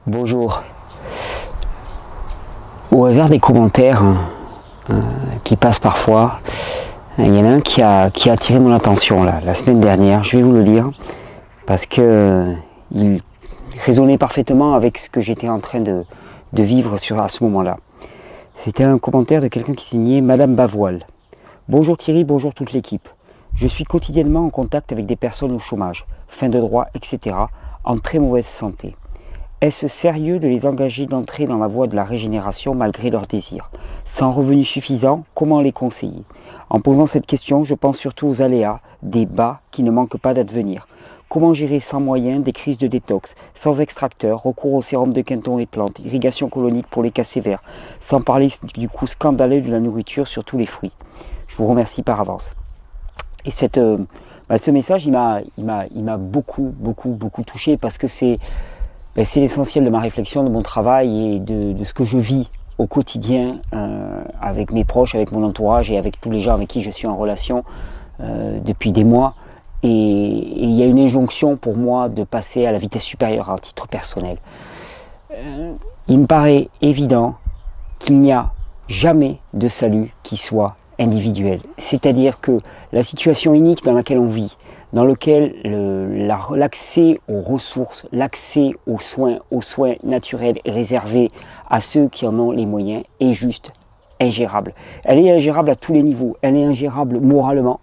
Bonjour. Au hasard des commentaires qui passent parfois, il y en a un qui a attiré mon attention la semaine dernière. Je vais vous le lire parce que il résonnait parfaitement avec ce que j'étais en train de vivre à ce moment-là. C'était un commentaire de quelqu'un qui signait Madame Bavoile. Bonjour Thierry, bonjour toute l'équipe. Je suis quotidiennement en contact avec des personnes au chômage, fin de droit, etc., en très mauvaise santé. Est-ce sérieux de les engager d'entrer dans la voie de la régénération malgré leurs désirs? Sans revenus suffisants, comment les conseiller? En posant cette question, je pense surtout aux aléas, des bas qui ne manquent pas d'advenir. Comment gérer sans moyens des crises de détox, sans extracteur, recours au sérum de Quinton et plantes, irrigation colonique pour les cas sévères, sans parler du coût scandaleux de la nourriture sur tous les fruits. Je vous remercie par avance. Et ce message, il m'a beaucoup touché parce que c'est l'essentiel de ma réflexion, de mon travail et de ce que je vis au quotidien avec mes proches, avec mon entourage et avec tous les gens avec qui je suis en relation depuis des mois. Et il y a une injonction pour moi de passer à la vitesse supérieure à titre personnel. Il me paraît évident qu'il n'y a jamais de salut qui soit individuel. C'est-à-dire que la situation unique dans laquelle on vit, dans lequel l'accès aux ressources, l'accès aux soins naturels est réservé à ceux qui en ont les moyens, est juste ingérable. Elle est ingérable à tous les niveaux. Elle est ingérable moralement.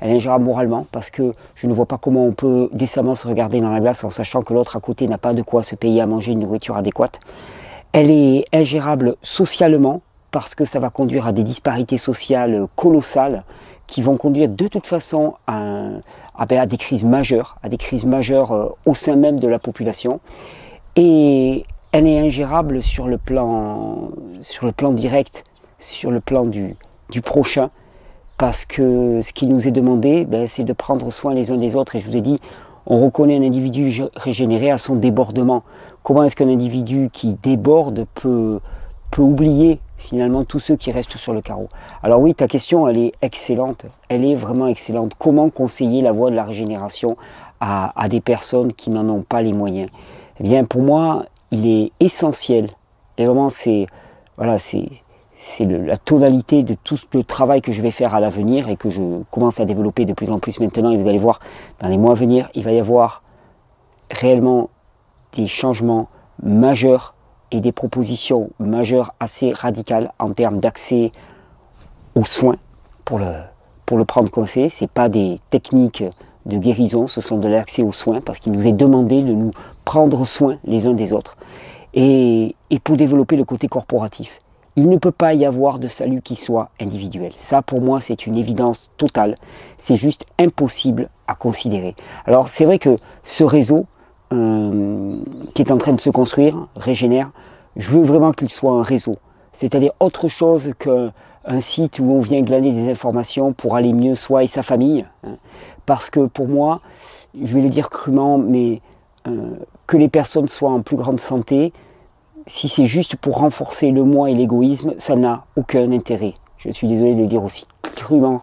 Elle est ingérable moralement parce que je ne vois pas comment on peut décemment se regarder dans la glace en sachant que l'autre à côté n'a pas de quoi se payer à manger une nourriture adéquate. Elle est ingérable socialement parce que ça va conduire à des disparités sociales colossales qui vont conduire de toute façon à des crises majeures, au sein même de la population. Et elle est ingérable sur le plan direct, sur le plan du prochain, parce que ce qui nous est demandé, c'est de prendre soin les uns des autres. Et je vous ai dit, on reconnaît un individu régénéré à son débordement. Comment est-ce qu'un individu qui déborde peut oublier finalement tous ceux qui restent sur le carreau? Alors oui, ta question, elle est excellente, elle est vraiment excellente. Comment conseiller la voie de la régénération à des personnes qui n'en ont pas les moyens? Eh bien, pour moi, il est essentiel, et vraiment c'est la tonalité de tout le travail que je vais faire à l'avenir et que je commence à développer de plus en plus maintenant, et vous allez voir, dans les mois à venir, il va y avoir réellement des changements majeurs et des propositions majeures assez radicales en termes d'accès aux soins pour le prendre comme c'est. Ce n'est pas des techniques de guérison, ce sont de l'accès aux soins parce qu'il nous est demandé de nous prendre soin les uns des autres. Et pour développer le côté corporatif, il ne peut pas y avoir de salut qui soit individuel. Ça, pour moi, c'est une évidence totale. C'est juste impossible à considérer. Alors, c'est vrai que ce réseau qui est en train de se construire, Régénère, je veux vraiment qu'il soit un réseau. C'est-à-dire autre chose qu'un site où on vient glaner des informations pour aller mieux soi et sa famille. Parce que pour moi, je vais le dire crûment, mais que les personnes soient en plus grande santé, si c'est juste pour renforcer le moi et l'égoïsme, ça n'a aucun intérêt. Je suis désolé de le dire aussi crûment,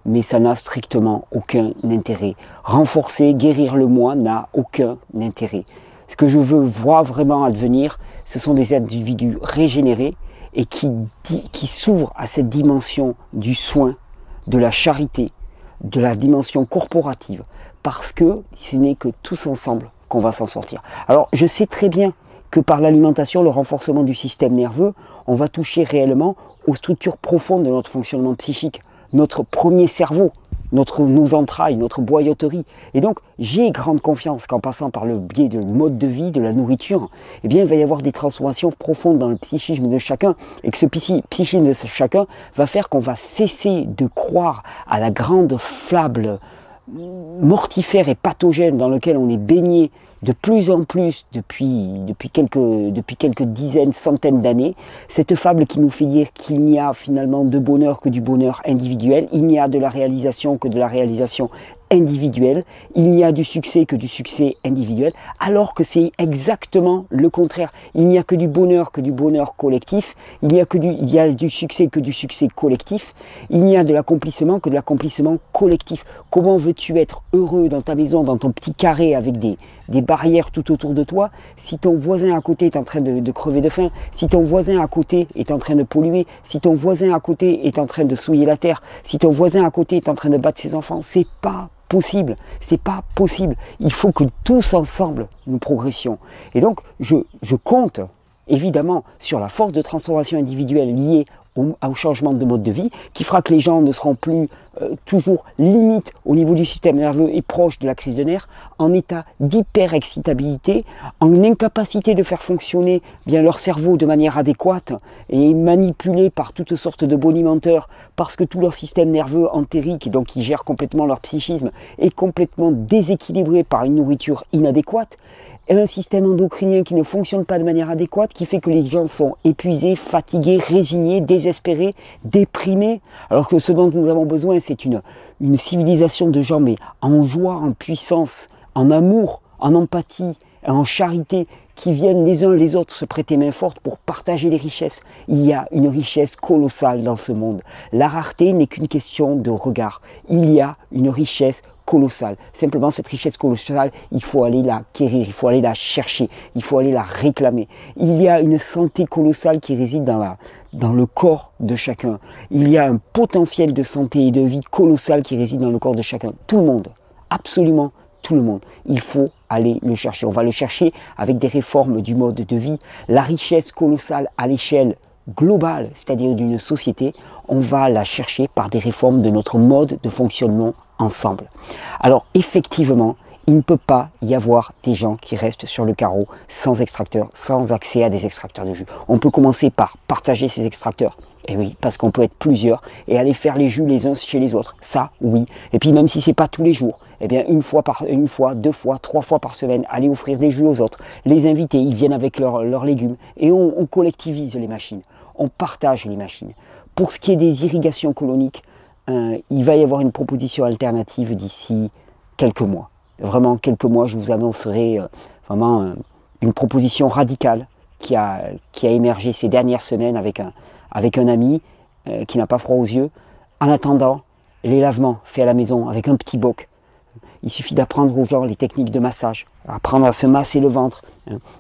mais ça n'a strictement aucun intérêt. Renforcer, guérir le moi n'a aucun intérêt. Ce que je veux voir vraiment advenir, ce sont des individus régénérés et qui s'ouvrent à cette dimension du soin, de la charité, de la dimension corporative, parce que ce n'est que tous ensemble qu'on va s'en sortir. Alors je sais très bien que par l'alimentation, le renforcement du système nerveux, on va toucher réellement aux structures profondes de notre fonctionnement psychique, notre premier cerveau, nos entrailles, notre boyauterie. Et donc, j'ai grande confiance qu'en passant par le biais du mode de vie, de la nourriture, eh bien, il va y avoir des transformations profondes dans le psychisme de chacun, et que ce psychisme de chacun va faire qu'on va cesser de croire à la grande flamme mortifère et pathogène dans laquelle on est baigné de plus en plus depuis quelques dizaines, centaines d'années, cette fable qui nous fait dire qu'il n'y a finalement de bonheur que du bonheur individuel, il n'y a de la réalisation que de la réalisation individuelle, il n'y a du succès que du succès individuel, alors que c'est exactement le contraire. Il n'y a que du bonheur collectif, il y a du succès que du succès collectif, il n'y a de l'accomplissement que de l'accomplissement collectif. Comment veux-tu être heureux dans ta maison, dans ton petit carré avec des barbes barrière tout autour de toi, si ton voisin à côté est en train de crever de faim, si ton voisin à côté est en train de polluer, si ton voisin à côté est en train de souiller la terre, si ton voisin à côté est en train de battre ses enfants, c'est pas possible, c'est pas possible. Il faut que tous ensemble nous progressions. Et donc je compte évidemment sur la force de transformation individuelle liée au changement de mode de vie, qui fera que les gens ne seront plus toujours limite au niveau du système nerveux et proche de la crise de nerfs, en état d'hyper-excitabilité, en incapacité de faire fonctionner bien leur cerveau de manière adéquate et manipulé par toutes sortes de bonimenteurs parce que tout leur système nerveux entérique, donc qui gère complètement leur psychisme, est complètement déséquilibré par une nourriture inadéquate, et un système endocrinien qui ne fonctionne pas de manière adéquate, qui fait que les gens sont épuisés, fatigués, résignés, désespérés, déprimés, alors que ce dont nous avons besoin, c'est une civilisation de gens, mais en joie, en puissance, en amour, en empathie, en charité, qui viennent les uns les autres se prêter main forte pour partager les richesses. Il y a une richesse colossale dans ce monde. La rareté n'est qu'une question de regard. Il y a une richesse colossale. Simplement, cette richesse colossale, il faut aller la quérir, il faut aller la chercher, il faut aller la réclamer. Il y a une santé colossale qui réside dans le corps de chacun. Il y a un potentiel de santé et de vie colossal qui réside dans le corps de chacun. Tout le monde, absolument tout le monde. Il faut aller le chercher. On va le chercher avec des réformes du mode de vie. La richesse colossale à l'échelle globale, c'est-à-dire d'une société, on va la chercher par des réformes de notre mode de fonctionnement ensemble. Alors effectivement, il ne peut pas y avoir des gens qui restent sur le carreau sans extracteur, sans accès à des extracteurs de jus. On peut commencer par partager ces extracteurs. Et oui, parce qu'on peut être plusieurs et aller faire les jus les uns chez les autres. Ça, oui. Et puis même si c'est pas tous les jours, eh bien une fois, 2 fois, 3 fois par semaine, aller offrir des jus aux autres. Les invités, ils viennent avec leurs légumes et on collectivise les machines. On partage les machines. Pour ce qui est des irrigations coloniques, il va y avoir une proposition alternative d'ici quelques mois. Vraiment quelques mois, je vous annoncerai vraiment une proposition radicale qui a émergé ces dernières semaines avec un ami qui n'a pas froid aux yeux. En attendant, les lavements faits à la maison avec un petit boc. Il suffit d'apprendre aux gens les techniques de massage, apprendre à se masser le ventre,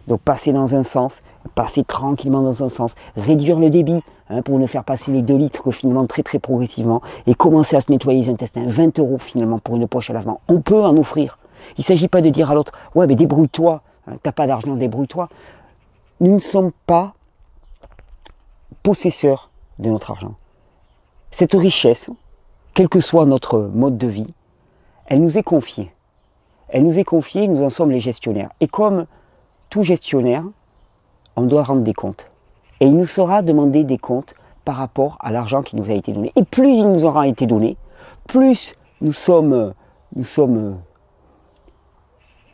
donc passer dans un sens, passer tranquillement dans un sens, réduire le débit pour ne faire passer les 2 litres finalement très très progressivement et commencer à se nettoyer les intestins. 20 € finalement pour une poche à lavement. On peut en offrir. Il ne s'agit pas de dire à l'autre « ouais mais débrouille-toi, t'as pas d'argent, débrouille-toi ». Nous ne sommes pas possesseurs de notre argent. Cette richesse, quel que soit notre mode de vie, elle nous est confiée. Elle nous est confiée, nous en sommes les gestionnaires. Et comme tout gestionnaire, on doit rendre des comptes. Et il nous sera demandé des comptes par rapport à l'argent qui nous a été donné. Et plus il nous aura été donné, plus nous sommes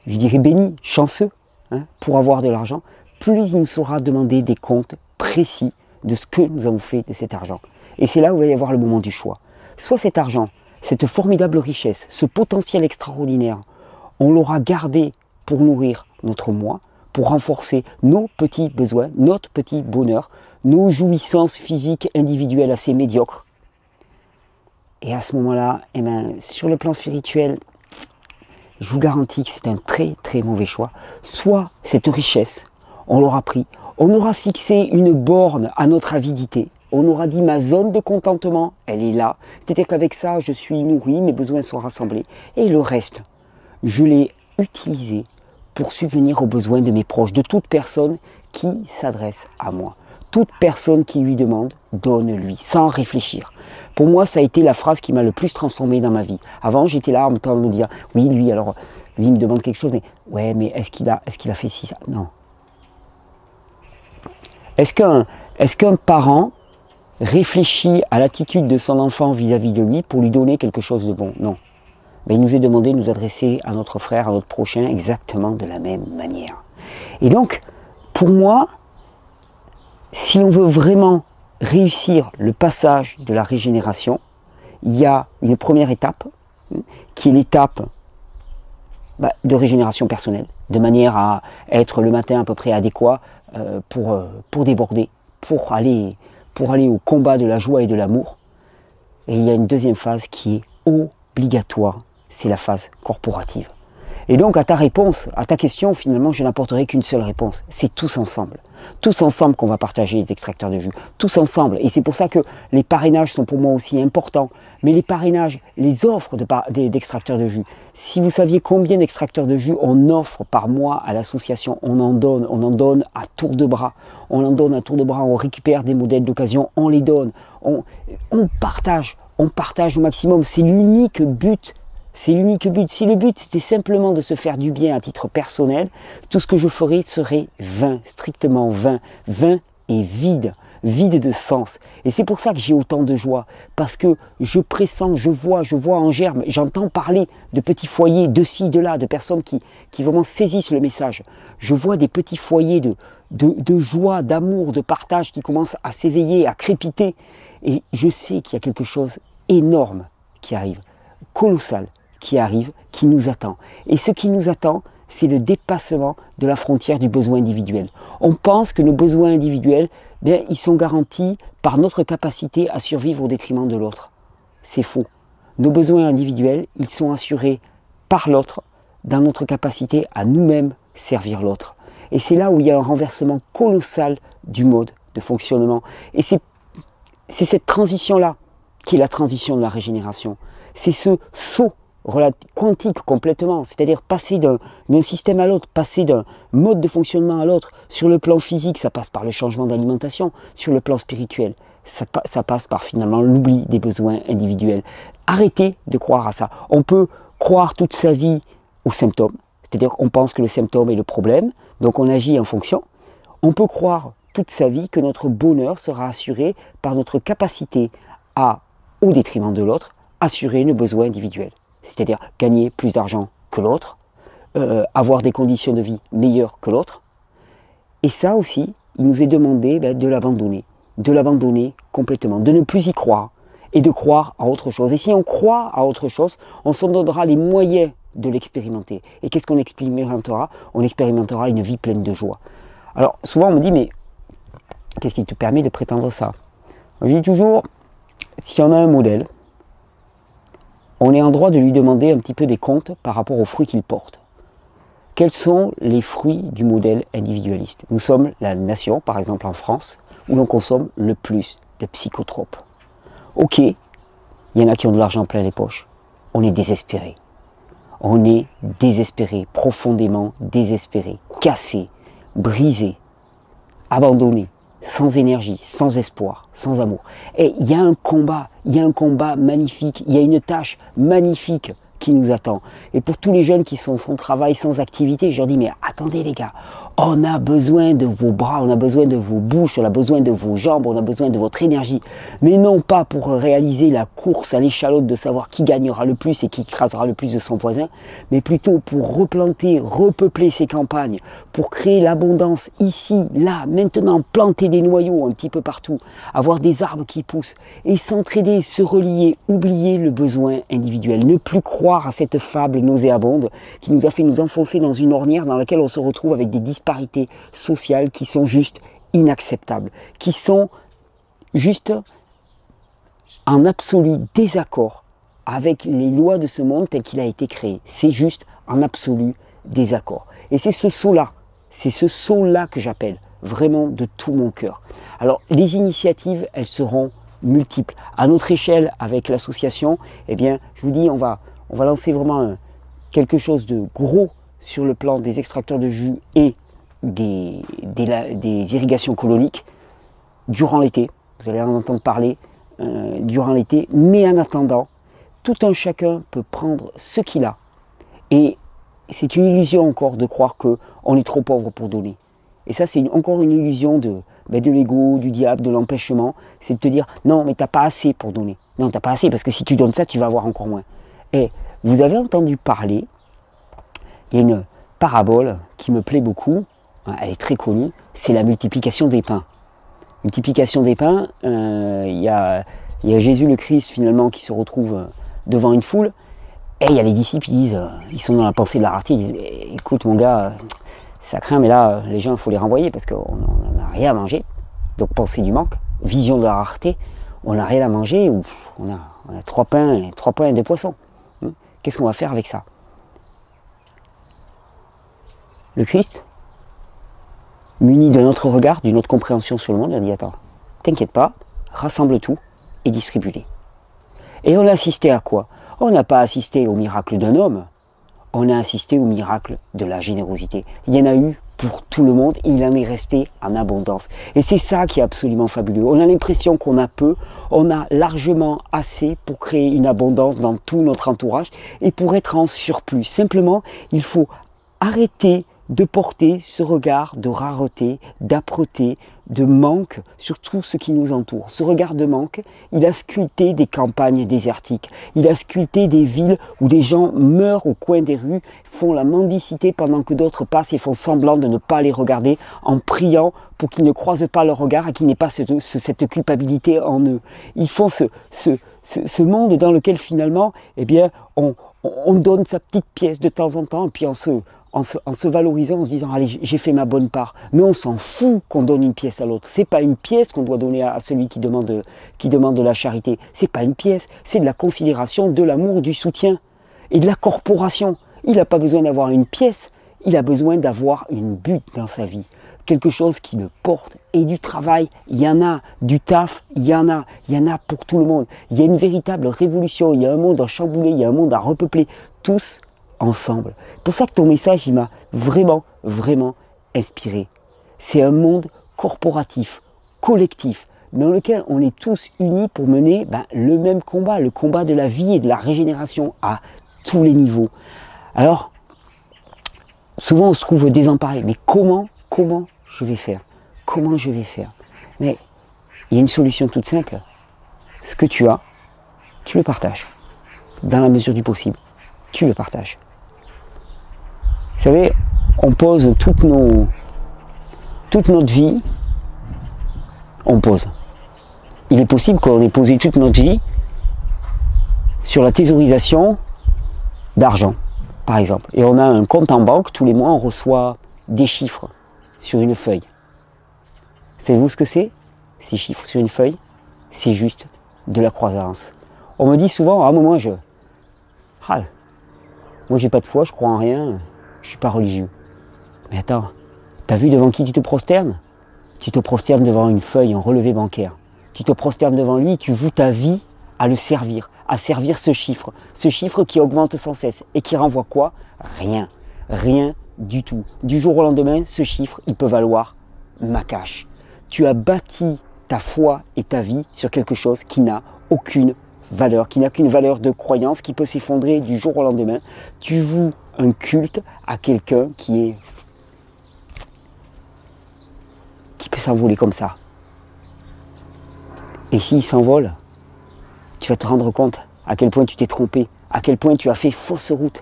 je dirais bénis, chanceux, pour avoir de l'argent, plus il nous sera demandé des comptes précis de ce que nous avons fait de cet argent. Et c'est là où il va y avoir le moment du choix. Soit cet argent, cette formidable richesse, ce potentiel extraordinaire, on l'aura gardé pour nourrir notre moi, pour renforcer nos petits besoins, notre petit bonheur, nos jouissances physiques individuelles assez médiocres. Et à ce moment-là, eh ben, sur le plan spirituel, je vous garantis que c'est un très très mauvais choix. Soit cette richesse, on l'aura pris, on aura fixé une borne à notre avidité. On aura dit ma zone de contentement, elle est là. C'est-à-dire qu'avec ça, je suis nourri, mes besoins sont rassemblés. Et le reste, je l'ai utilisé pour subvenir aux besoins de mes proches, de toute personne qui s'adresse à moi. Toute personne qui lui demande, donne-lui, sans réfléchir. Pour moi, ça a été la phrase qui m'a le plus transformé dans ma vie. Avant, j'étais là en train de me dire, oui, lui, alors, lui, il me demande quelque chose, mais ouais, mais est-ce qu'il a fait ci, ça? Non. Est-ce qu'un parent réfléchit à l'attitude de son enfant vis-à-vis de lui pour lui donner quelque chose de bon? Non. Mais il nous est demandé de nous adresser à notre frère, à notre prochain, exactement de la même manière. Et donc, pour moi, si l'on veut vraiment réussir le passage de la régénération, il y a une première étape, qui est l'étape de régénération personnelle, de manière à être le matin à peu près adéquat pour déborder, pour aller au combat de la joie et de l'amour. Et il y a une deuxième phase qui est obligatoire, c'est la phase corporative. Et donc à ta réponse, à ta question, finalement, je n'apporterai qu'une seule réponse. C'est tous ensemble. Tous ensemble qu'on va partager les extracteurs de jus. Tous ensemble. Et c'est pour ça que les parrainages sont pour moi aussi importants. Mais les parrainages, les offres d'extracteurs de jus. Si vous saviez combien d'extracteurs de jus on offre par mois à l'association, on en donne à tour de bras. On en donne à tour de bras, on récupère des modèles d'occasion, on les donne. On partage au maximum. C'est l'unique but. C'est l'unique but. Si le but c'était simplement de se faire du bien à titre personnel, tout ce que je ferais serait vain, strictement vain, vain et vide, vide de sens. Et c'est pour ça que j'ai autant de joie, parce que je pressens, je vois en germe, j'entends parler de petits foyers de ci, de là, de personnes qui vraiment saisissent le message. Je vois des petits foyers de joie, d'amour, de partage qui commencent à s'éveiller, à crépiter. Et je sais qu'il y a quelque chose d'énorme qui arrive, colossal, qui arrive, qui nous attend. Et ce qui nous attend, c'est le dépassement de la frontière du besoin individuel. On pense que nos besoins individuels, bien, ils sont garantis par notre capacité à survivre au détriment de l'autre. C'est faux. Nos besoins individuels, ils sont assurés par l'autre, dans notre capacité à nous-mêmes servir l'autre. Et c'est là où il y a un renversement colossal du mode de fonctionnement. Et c'est cette transition-là qui est la transition de la régénération. C'est ce saut quantique complètement, c'est-à-dire passer d'un système à l'autre, passer d'un mode de fonctionnement à l'autre. Sur le plan physique, ça passe par le changement d'alimentation. Sur le plan spirituel, ça passe par finalement l'oubli des besoins individuels. Arrêtez de croire à ça. On peut croire toute sa vie aux symptômes, c'est-à-dire qu'on pense que le symptôme est le problème, donc on agit en fonction. On peut croire toute sa vie que notre bonheur sera assuré par notre capacité à, au détriment de l'autre, assurer nos besoins individuels. C'est-à-dire gagner plus d'argent que l'autre, avoir des conditions de vie meilleures que l'autre. Et ça aussi, il nous est demandé de l'abandonner complètement, de ne plus y croire et de croire à autre chose. Et si on croit à autre chose, on s'en donnera les moyens de l'expérimenter. Et qu'est-ce qu'on expérimentera? On expérimentera une vie pleine de joie. Alors souvent on me dit, mais qu'est-ce qui te permet de prétendre ça? Je dis toujours, s'il y en a un modèle, on est en droit de lui demander un petit peu des comptes par rapport aux fruits qu'il porte. Quels sont les fruits du modèle individualiste? Nous sommes la nation, par exemple en France, où l'on consomme le plus de psychotropes. Ok, il y en a qui ont de l'argent plein les poches. On est désespéré. On est désespéré, profondément désespéré, cassé, brisé, abandonné, sans énergie, sans espoir, sans amour. Et il y a un combat magnifique, il y a une tâche magnifique qui nous attend. Et pour tous les jeunes qui sont sans travail, sans activité, je leur dis, mais attendez les gars, on a besoin de vos bras, on a besoin de vos bouches, on a besoin de vos jambes, on a besoin de votre énergie. Mais non pas pour réaliser la course à l'échalote de savoir qui gagnera le plus et qui écrasera le plus de son voisin, mais plutôt pour replanter, repeupler ces campagnes, pour créer l'abondance ici, là, maintenant, planter des noyaux un petit peu partout, avoir des arbres qui poussent et s'entraider, se relier, oublier le besoin individuel, ne plus croire à cette fable nauséabonde qui nous a fait nous enfoncer dans une ornière dans laquelle on se retrouve avec des disparités sociales qui sont juste inacceptables, qui sont juste en absolu désaccord avec les lois de ce monde tel qu'il a été créé. C'est juste en absolu désaccord. Et c'est ce saut-là que j'appelle vraiment de tout mon cœur. Alors les initiatives, elles seront multiples. À notre échelle, avec l'association, eh bien, je vous dis, on va lancer vraiment quelque chose de gros sur le plan des extracteurs de jus et des irrigations coloniques durant l'été. Vous allez en entendre parler durant l'été. Mais en attendant, tout un chacun peut prendre ce qu'il a. Et c'est une illusion encore de croire qu'on est trop pauvre pour donner. Et ça, c'est encore une illusion de l'ego, du diable, de l'empêchement. C'est de te dire, non, mais t'as pas assez pour donner. Non, t'as pas assez, parce que si tu donnes ça, tu vas avoir encore moins. Et vous avez entendu parler, il y a une parabole qui me plaît beaucoup, elle est très connue, c'est la multiplication des pains. Multiplication des pains, il y a Jésus le Christ finalement qui se retrouve devant une foule, et il y a les disciples qui disent, ils sont dans la pensée de la rareté, ils disent, écoute mon gars, ça craint, mais là, les gens, il faut les renvoyer parce qu'on n'a rien à manger. Donc pensée du manque, vision de la rareté, on n'a rien à manger, ou on a 3 pains et 2 poissons. Qu'est-ce qu'on va faire avec ça? Le Christ, muni d'un autre regard, d'une autre compréhension sur le monde, a dit attends, t'inquiète pas, rassemble tout et distribue-les. Et on a assisté à quoi? On n'a pas assisté au miracle d'un homme, on a assisté au miracle de la générosité. Il y en a eu pour tout le monde, il en est resté en abondance. Et c'est ça qui est absolument fabuleux. On a l'impression qu'on a peu, on a largement assez pour créer une abondance dans tout notre entourage et pour être en surplus. Simplement, il faut arrêter de porter ce regard de rareté, d'âpreté, de manque sur tout ce qui nous entoure. Ce regard de manque, il a sculpté des campagnes désertiques, il a sculpté des villes où des gens meurent au coin des rues, font la mendicité pendant que d'autres passent et font semblant de ne pas les regarder en priant pour qu'ils ne croisent pas leur regard et qu'ils n'aient pas cette culpabilité en eux. Ils font ce monde dans lequel finalement, eh bien, on donne sa petite pièce de temps en temps et puis en se valorisant, en se disant allez, j'ai fait ma bonne part. Mais on s'en fout qu'on donne une pièce à l'autre. C'est pas une pièce qu'on doit donner à celui qui demande de la charité. C'est pas une pièce, c'est de la considération, de l'amour, du soutien et de la corporation. Il n'a pas besoin d'avoir une pièce, il a besoin d'avoir une butte dans sa vie. Quelque chose qui le porte. Et du travail, il y en a. Du taf, il y en a. Il y en a pour tout le monde. Il y a une véritable révolution. Il y a un monde à chambouler, il y a un monde à repeupler. Tous ensemble. C'est pour ça que ton message, il m'a vraiment, vraiment inspiré. C'est un monde corporatif, collectif, dans lequel on est tous unis pour mener le même combat, le combat de la vie et de la régénération à tous les niveaux. Alors, souvent on se trouve désemparé, mais comment je vais faire? Comment je vais faire? Mais il y a une solution toute simple. Ce que tu as, tu le partages. Dans la mesure du possible, tu le partages. Vous savez, on pose toute notre vie, on pose. Il est possible qu'on ait posé toute notre vie sur la thésaurisation d'argent, par exemple. Et on a un compte en banque, tous les mois on reçoit des chiffres sur une feuille. Savez-vous ce que c'est? Ces chiffres sur une feuille, c'est juste de la croissance. On me dit souvent, à un moment, moi j'ai pas de foi, je crois en rien, je suis pas religieux. Mais attends, t'as vu devant qui tu te prosternes? Tu te prosternes devant une feuille, un relevé bancaire. Tu te prosternes devant lui, tu voues ta vie à le servir, à servir ce chiffre qui augmente sans cesse et qui renvoie quoi? Rien, rien du tout. Du jour au lendemain, ce chiffre, il peut valoir ma cash. Tu as bâti ta foi et ta vie sur quelque chose qui n'a aucune valeur, qui n'a qu'une valeur de croyance, qui peut s'effondrer du jour au lendemain. Tu voues un culte à quelqu'un qui peut s'envoler comme ça. Et s'il s'envole, tu vas te rendre compte à quel point tu t'es trompé, à quel point tu as fait fausse route.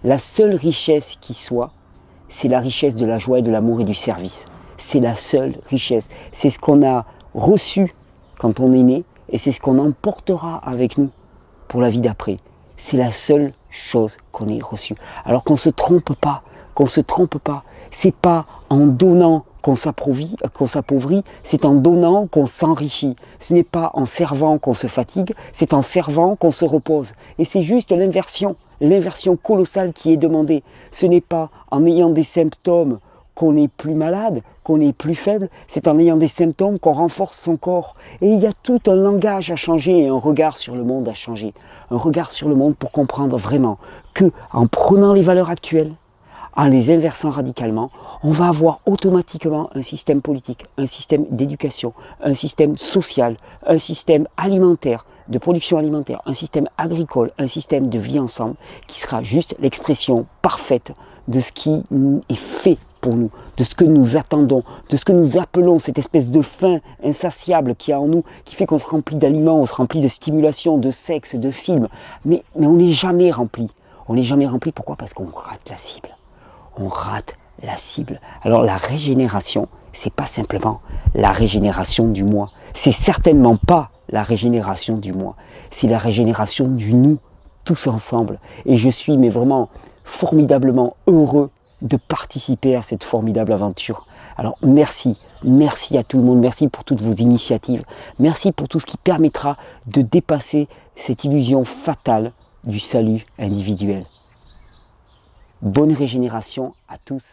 La seule richesse qui soit, c'est la richesse de la joie et de l'amour et du service. C'est la seule richesse. C'est ce qu'on a reçu quand on est né et c'est ce qu'on emportera avec nous pour la vie d'après. C'est la seule chose qu'on ait reçue. Alors qu'on ne se trompe pas, c'est pas en donnant qu'on s'appauvrit, c'est en donnant qu'on s'enrichit. Ce n'est pas en servant qu'on se fatigue, c'est en servant qu'on se repose. Et c'est juste l'inversion colossale qui est demandée. Ce n'est pas en ayant des symptômes qu'on est plus malade, qu'on est plus faible, c'est en ayant des symptômes qu'on renforce son corps. Et il y a tout un langage à changer et un regard sur le monde à changer. Un regard sur le monde pour comprendre vraiment que en prenant les valeurs actuelles, en les inversant radicalement, on va avoir automatiquement un système politique, un système d'éducation, un système social, un système alimentaire, de production alimentaire, un système agricole, un système de vie ensemble qui sera juste l'expression parfaite de ce qui est fait pour nous, de ce que nous attendons, de ce que nous appelons cette espèce de faim insatiable qu'il y a en nous, qui fait qu'on se remplit d'aliments, on se remplit de stimulation, de sexe, de films, mais on n'est jamais rempli. On n'est jamais rempli, pourquoi? Parce qu'on rate la cible. On rate la cible. Alors la régénération, c'est pas simplement la régénération du moi. C'est certainement pas la régénération du moi. C'est la régénération du nous, tous ensemble. Et je suis mais vraiment formidablement heureux de participer à cette formidable aventure. Alors merci à tout le monde, merci pour toutes vos initiatives, merci pour tout ce qui permettra de dépasser cette illusion fatale du salut individuel. Bonne régénération à tous.